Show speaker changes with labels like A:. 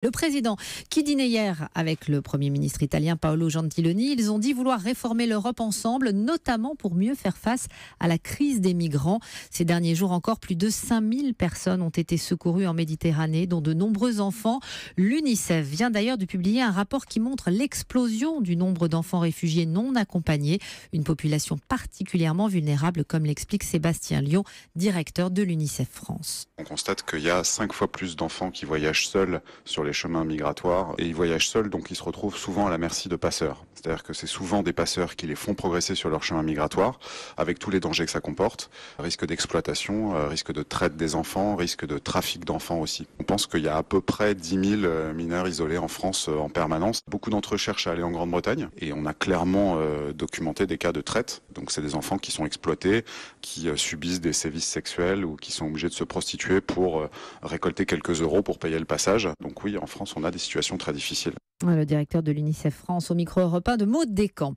A: Le président qui dînait hier avec le Premier ministre italien Paolo Gentiloni, ils ont dit vouloir réformer l'Europe ensemble, notamment pour mieux faire face à la crise des migrants. Ces derniers jours encore, plus de 5000 personnes ont été secourues en Méditerranée, dont de nombreux enfants. L'UNICEF vient d'ailleurs de publier un rapport qui montre l'explosion du nombre d'enfants réfugiés non accompagnés, une population particulièrement vulnérable, comme l'explique Sébastien Lion, directeur de l'UNICEF France.
B: On constate qu'il y a 5 fois plus d'enfants qui voyagent seuls sur les chemins migratoires et ils voyagent seuls, donc ils se retrouvent souvent à la merci de passeurs. C'est-à-dire que c'est souvent des passeurs qui les font progresser sur leur chemin migratoire avec tous les dangers que ça comporte, risque d'exploitation, risque de traite des enfants, risque de trafic d'enfants aussi. On pense qu'il y a à peu près 10 000 mineurs isolés en France en permanence. Beaucoup d'entre eux cherchent à aller en Grande-Bretagne et on a clairement documenté des cas de traite. Donc c'est des enfants qui sont exploités, qui subissent des sévices sexuels ou qui sont obligés de se prostituer pour récolter quelques euros pour payer le passage. Donc oui, en France, on a des situations très difficiles.
A: Le directeur de l'UNICEF France au micro européen de Maud Descamps.